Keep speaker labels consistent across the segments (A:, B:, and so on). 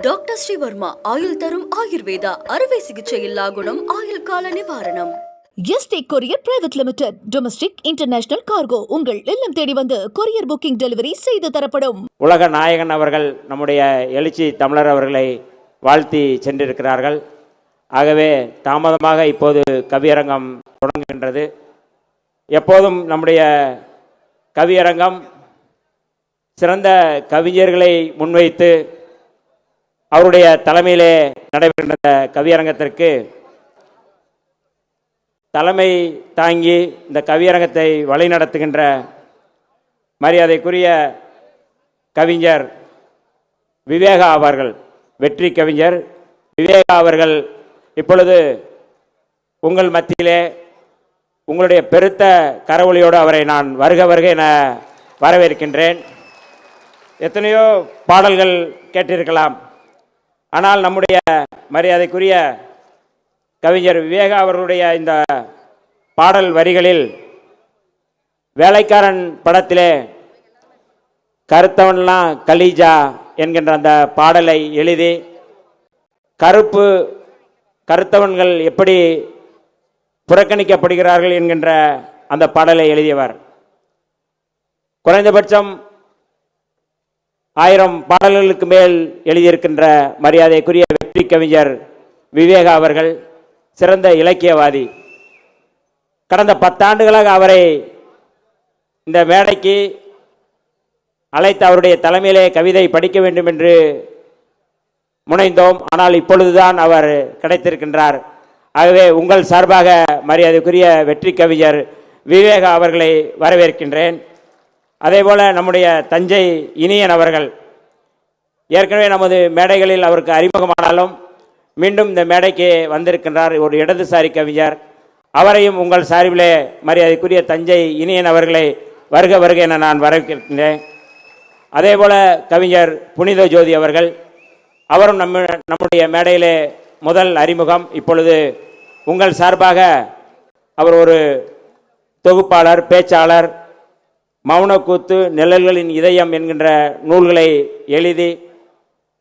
A: Doctor Sreevarma ஆயுள் தரும் ஆயுர்வேதா அறுவை சிகிச்சையில்லா குணம் ஆயுள் கால நிவாரணம்.
B: Yesterday courier private limited. Domestic international cargo உங்கள் இல்லம் தேடி வந்து கொரியர் புக்கிங் டெலிவரி செய்து தரப்படும்.
C: உலக நாயகன் அவர்கள் நம்முடைய எழுச்சி தமிழர் அவர்களை வாழ்த்தி சென்றிருக்கிறார்கள். ஆகவே தாமதமாக இப்போது கவியரங்கம் தொடங்குகின்றது. எப்போதும் நம்முடைய கவியரங்கம் சிறந்த கவிஞர்களை முன்வைத்து அவருடைய தலைமையிலே நடைபெறுகின்ற கவியரங்கத்திற்கு தலைமை தாங்கி இந்த கவியரங்கத்தை வழிநடத்துகின்ற மரியாதைக்குரிய கவிஞர் விவேகா அவர்கள், வெற்றி கவிஞர் விவேகா அவர்கள் இப்பொழுது உங்கள் மத்தியிலே உங்களுடைய பெருத்த கரவொலியோடு அவரை நான் வருக வருக என வரவேற்கின்றேன். எத்தனையோ பாடல்கள் கேட்டிருக்கலாம், ஆனால் நம்முடைய மரியாதைக்குரிய கவிஞர் விவேகா அவர்களுடைய இந்த பாடல் வரிகளில் வேலைக்காரன் படத்திலே கருத்தவன்லாம் கலீஜா என்கின்ற அந்த பாடலை எழுதி கருத்தவன்கள் எப்படி புறக்கணிக்கப்படுகிறார்கள் என்கின்ற அந்த பாடலை எழுதியவர். குறைந்தபட்சம் 1000 பாடல்களுக்கு மேல் எழுதியிருக்கின்ற மரியாதைக்குரிய வெற்றி கவிஞர் விவேகா அவர்கள் சிறந்த இலக்கியவாதி. கடந்த 10 ஆண்டுகளாக அவரை இந்த மேடைக்கு அழைத்து அவருடைய தலைமையிலே கவிதை படிக்க வேண்டும் என்று முனைந்தோம். ஆனால் இப்பொழுதுதான் அவர் கிடைத்திருக்கின்றார். ஆகவே உங்கள் சார்பாக மரியாதைக்குரிய வெற்றி கவிஞர் விவேகா அவர்களை வரவேற்கின்றேன். அதேபோல நம்முடைய தஞ்சை இனியன் அவர்கள் ஏற்கனவே நமது மேடைகளில் அவருக்கு அறிமுகமானாலும் மீண்டும் இந்த மேடைக்கு வந்திருக்கின்றார். ஒரு இடதுசாரி கவிஞர், அவரையும் உங்கள் சார்பிலே மரியாதைக்குரிய தஞ்சை இனியன் அவர்களை வருக வருக என நான் வரவேற்கின்றேன். அதேபோல கவிஞர் புனித ஜோதி அவர்கள், அவரும் நம்முடைய மேடையிலே முதல் அறிமுகம். இப்பொழுது உங்கள் சார்பாக அவர் ஒரு தொகுப்பாளர், பேச்சாளர், மௌனக்கூத்து, நிழல்களின் இதயம் என்கின்ற நூல்களை எழுதி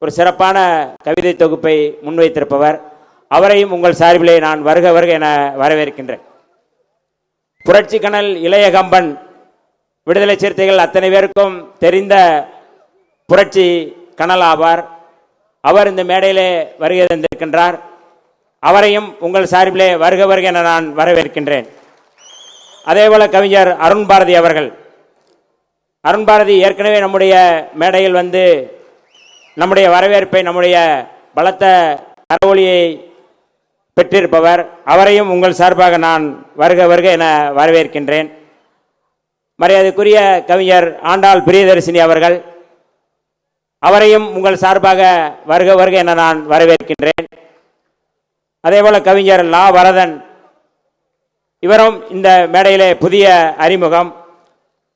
C: ஒரு சிறப்பான கவிதை தொகுப்பை முன்வைத்திருப்பவர். அவரையும் உங்கள் சார்பிலே நான் வருக வருக என வரவேற்கின்றேன். புரட்சி கனல் இளையகம்பன், விடுதலை சிறுத்தைகள் அத்தனை பேருக்கும் தெரிந்த புரட்சி கனல் ஆவார். அவர் இந்த மேடையிலே வருகை தந்திருக்கின்றார். அவரையும் உங்கள் சார்பிலே வருக வருக என நான் வரவேற்கின்றேன். அதேபோல கவிஞர் அருண் பாரதி அவர்கள், அருண் பாரதி ஏற்கனவே நம்முடைய மேடையில் வந்து நம்முடைய வரவேற்பை, நம்முடைய பலத்த கரவொலியை பெற்றிருப்பவர். அவரையும் உங்கள் சார்பாக நான் வருக வருக என வரவேற்கின்றேன். மரியாதைக்குரிய கவிஞர் ஆண்டாள் பிரியதர்சினி அவர்கள், அவரையும் உங்கள் சார்பாக வருக வருக என நான் வரவேற்கின்றேன். அதேபோல கவிஞர் லா வரதன், இவரும் இந்த மேடையிலே புதிய அறிமுகம்.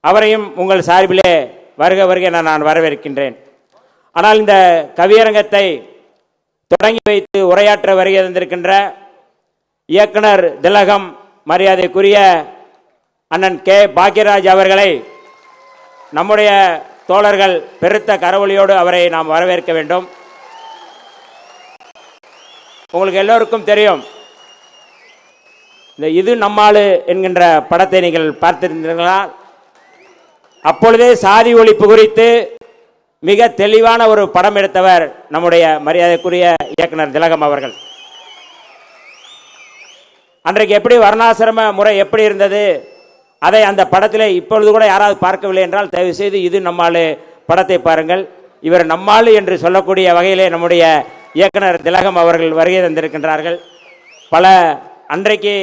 C: அவரையும் உங்கள் சார்பிலே வருக வருக என நான் வரவேற்கின்றேன். ஆனால் இந்த கவியரங்கத்தை தொடங்கி வைத்து உரையாற்ற வருகை தந்திருக்கின்ற இயக்குனர் திலகம், மரியாதைக்குரிய அண்ணன் கே பாக்யராஜ் அவர்களை நம்முடைய தோழர்கள் பெருத்த கரவொலியோடு அவரை நாம் வரவேற்க வேண்டும். உங்களுக்கு எல்லோருக்கும் தெரியும், இந்த இது நம்மாளு என்கின்ற படத்தை நீங்கள் பார்த்திருந்தீர்களா? அப்பொழுதே சாதி ஒழிப்பு குறித்து மிக தெளிவான ஒரு படம் எடுத்தவர் நம்முடைய மரியாதைக்குரிய இயக்குனர் திலகம் அவர்கள். அன்றைக்கு எப்படி வர்ணாசிரம முறை எப்படி இருந்தது, அதை அந்த படத்தில் இப்பொழுது கூட யாராவது பார்க்கவில்லை என்றால் தயவு செய்து இது நம்மாளு படத்தை பாருங்கள். இவர் நம்மாளு என்று சொல்லக்கூடிய வகையிலே நம்முடைய இயக்குனர் திலகம் அவர்கள் வருகை தந்திருக்கின்றார்கள். பல அன்றைக்கு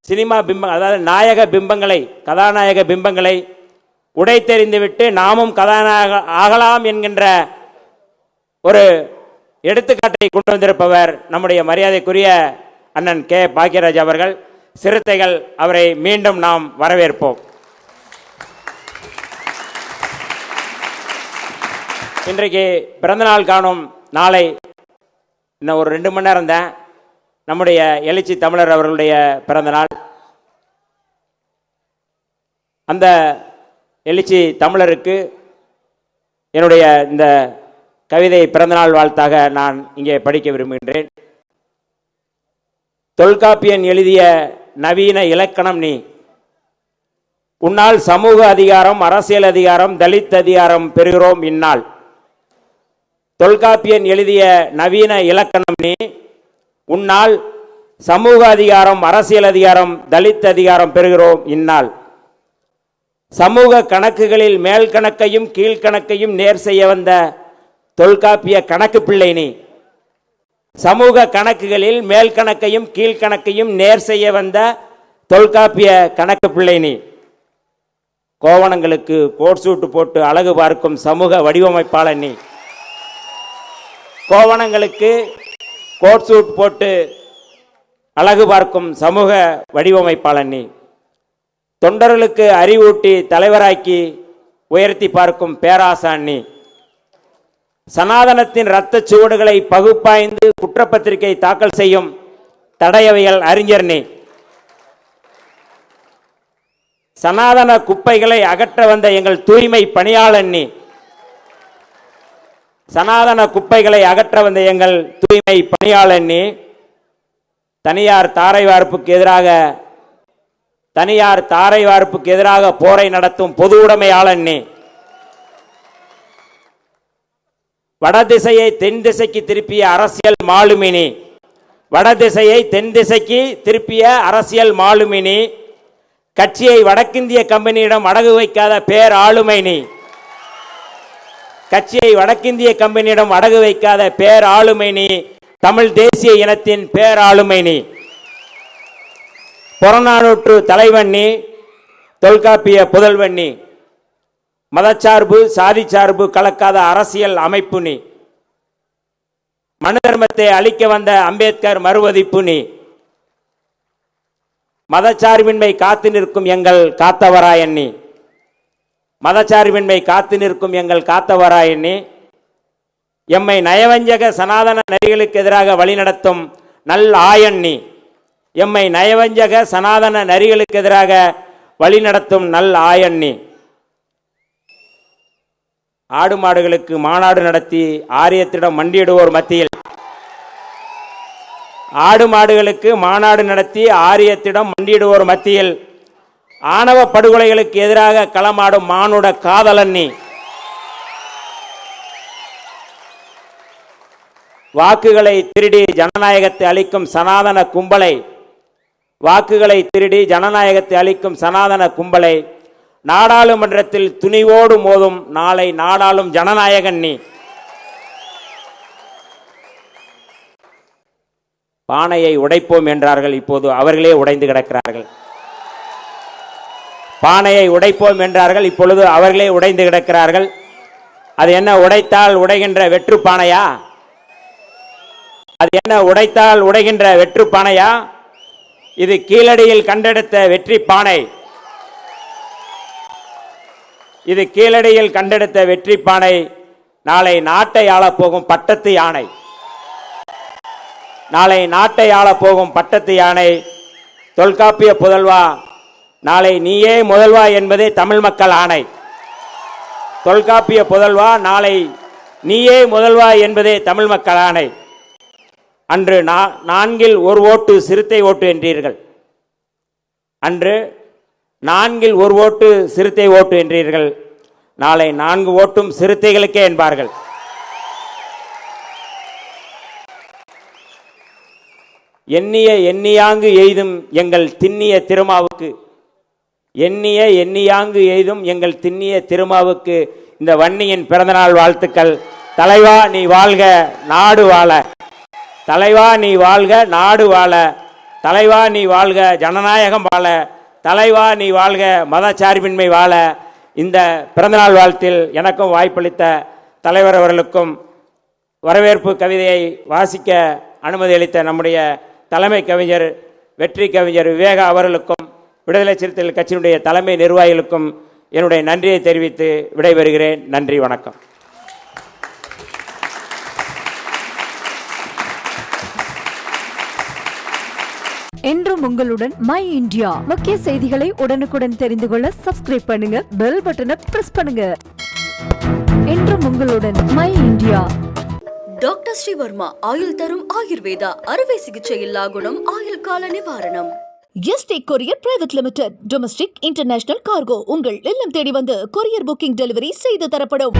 C: சினிமா பிம்பம், அதாவது நாயக பிம்பங்களை, கதாநாயக பிம்பங்களை உடைத்தெறிந்துவிட்டு நாமும் கதாநாயக ஆகலாம் என்கின்ற ஒரு எடுத்துக்காட்டை கொண்டு வந்திருப்பவர் நம்முடைய மரியாதைக்குரிய அண்ணன் கே பாக்யராஜ் அவர்கள். சிறுத்தைகள், அவரை மீண்டும் நாம் வரவேற்போம். இன்றைக்கு பிறந்தநாள் காணும் நாளை இன்னும் ஒரு 2 மணி நேரம் தான் நம்முடைய எழுச்சி தமிழர் அவர்களுடைய பிறந்தநாள். அந்த எழுச்சி தமிழருக்கு என்னுடைய இந்த கவிதை பிறந்தநாள் வாழ்த்தாக நான் இங்கே படிக்க விரும்புகின்றேன். தொல்காப்பியன் எழுதிய நவீன இலக்கணம் நீ. உன்னால் சமூக அதிகாரம், அரசியல் அதிகாரம், தலித் அதிகாரம் பெறுகிறோம் இந்நாள். தொல்காப்பியன் எழுதிய நவீன இலக்கணம் நீ. உன்னால் சமூக அதிகாரம், அரசியல் அதிகாரம், தலித் அதிகாரம் பெறுகிறோம் இந்நாள். சமூக கணக்குகளில் மேல் கணக்கையும் கீழ்கணக்கையும் நேர் செய்ய வந்த தொல்காப்பிய கணக்கு பிள்ளை நீ. சமூக கணக்குகளில் மேல் கணக்கையும் கீழ்கணக்கையும் நேர் செய்ய வந்த தொல்காப்பிய கணக்கு பிள்ளை நீ. கோவணங்களுக்கு கோட் சூட்டு போட்டு அழகு பார்க்கும் சமூக வடிவமைப்பாளன் நீ. கோவணங்களுக்கு கோட் சூட் போட்டு அழகு பார்க்கும் சமூக வடிவமைப்பாளன் நீ. தொண்டர்களுக்கு அறிவூட்டி தலைவராக்கி உயர்த்தி பார்க்கும் பேராசான் நீ. சனாதனத்தின் இரத்த சுவடுகளை பகுப்பாய்ந்து குற்றப்பத்திரிகை தாக்கல் செய்யும் தடயவியல் அறிஞர் நீ. சனாதன குப்பைகளை அகற்ற வந்த எங்கள் தூய்மை பணியாளன் நீ. சனாதன குப்பைகளை அகற்ற வந்த எங்கள் தூய்மை பணியாளன் நீ. தனியார் தாரை வார்ப்புக்கு எதிராக போரை நடத்தும் பொது உடைமையாளன் நீ. வடதிசையை தென் திசைக்கு திருப்பிய அரசியல் மாலுமினி. வடதிசையை தென் திசைக்கு திருப்பிய அரசியல் மாலுமினி. கட்சியை வடக்கிந்திய கம்பெனியிடம் அடகு வைக்காத பேர் ஆளுமை நீ. கட்சியை வடக்கிந்திய கம்பெனியிடம் அடகு வைக்காத பேர் ஆளுமை நீ. தமிழ் தேசிய இனத்தின் பேராளுமை நீ. புறநானூற்று தலைவன் நீ. தொல்காப்பிய புதல்வன் நீ. மதச்சார்பு சாதி சார்பு கலக்காத அரசியல் அமைப்பு நீ. மனு தர்மத்தை அளிக்க வந்த அம்பேத்கர் மறுவதிப்பு நீ. மதச்சார்பின்மை காத்து நிற்கும் எங்கள் காத்தவராயன் நீ. மதச்சார்பின்மை காத்து நிற்கும் எங்கள் காத்தவராயன் நீ. எம்மை நயவஞ்சக சனாதன நெறிகளுக்கு எதிராக வழிநடத்தும் நல் ஆயன் நீ. எம்மை நயவஞ்சக சனாதன நெறிகளுக்கு எதிராக வழிநடத்தும் நல் ஆயன் நீ. ஆடு மாடுகளுக்கு மாநாடு நடத்தி ஆரியத்திடம் மண்டியிடுவோர் மத்தியில் ஆடு மாடுகளுக்கு மாநாடு நடத்தி ஆரியத்திடம் மண்டியிடுவோர் மத்தியில் ஆணவ படுகொலைகளுக்கு எதிராக களமாடும் மானுட காதலன் நீ. வாக்குகளை திருடி ஜனநாயகத்தை அளிக்கும் சனாதன கும்பலை நாடாளுமன்றத்தில் துணிவோடு மோதும் நாளை நாடாளும் ஜனநாயகன் நீ. பானையை உடைப்போம் என்றார்கள், இப்போது அவர்களே உடைந்து கிடக்கிறார்கள். பானையை உடைப்போம் என்றார்கள், இப்பொழுது அவர்களே உடைந்து கிடக்கிறார்கள். அது என்ன, உடைத்தால் உடைகின்ற வெற்று பானையா? அது என்ன, உடைத்தால் உடைகின்ற வெற்று பானையா? இது கீழடியில் கண்டெடுத்த வெற்றி பானை. இது கீழடியில் கண்டெடுத்த வெற்றி பானை. நாளை நாட்டை ஆளப்போகும் பட்டத்து யானை. நாளை நாட்டை ஆளப்போகும் பட்டத்து யானை. தொல்காப்பிய புதல்வா, நாளை நீயே முதல்வா என்பதே தமிழ் மக்கள் ஆணை. தொல்காப்பிய புதல்வா, நாளை நீயே முதல்வா என்பதே தமிழ் மக்கள் ஆணை. அன்று 4 1 ஓட்டு சிறுத்தை ஓட்டு என்றீர்கள். அன்று 4 1 ஓட்டு சிறுத்தை ஓட்டு என்றீர்கள். நாளை 4 ஓட்டும் சிறுத்தைகளுக்கே என்பார்கள். எண்ணியாங்கு எய்தும் எங்கள் திண்ணிய திருமாவுக்கு எங்கள் திண்ணிய திருமாவுக்கு இந்த வன்னியின் பிறந்தநாள் வாழ்த்துக்கள். தலைவா நீ வாழ்க, நாடு வாழ. தலைவா நீ வாழ்க, நாடு வாழ. தலைவா நீ வாழ்க, ஜனநாயகம் வாழ. தலைவா நீ வாழ்க, மதச்சார்பின்மை வாழ. இந்த பிறந்தநாள் வாழ்த்தில் எனக்கும் வாய்ப்பளித்த தலைவர் அவர்களுக்கும் வரவேற்பு கவிதையை வாசிக்க அனுமதி அளித்த நம்முடைய தலைமை கவிஞர் வெற்றி கவிஞர் விவேகா அவர்களுக்கும் விடுதலை சிறுத்தைகள் கட்சியினுடைய தலைமை நிர்வாகிகளுக்கும் என்னுடைய நன்றியை தெரிவித்து விடைபெறுகிறேன். நன்றி, வணக்கம்.
D: என்றும் உங்களுடன் மை இந்தியா. முக்கிய செய்திகளை உடனுக்குடன் தெரிந்து கொள்ள சப்ஸ்கிரைப் பண்ணுங்க, பெல் பட்டனை பிரஸ் பண்ணுங்க. என்றும் உங்களுடன் மை இந்தியா.
A: டாக்டர் ஸ்ரீவர்மா ஆயுள் தரும் ஆயுர்வேதா அறுவை சிகிச்சை இல்லா குணம் ஆயுள் கால நிவாரணம்.
B: Yesterday courier private limited domestic international cargo உங்கள் இல்லம் தேடி வந்து கொரியர் புக்கிங் டெலிவரி செய்து தரப்படும்.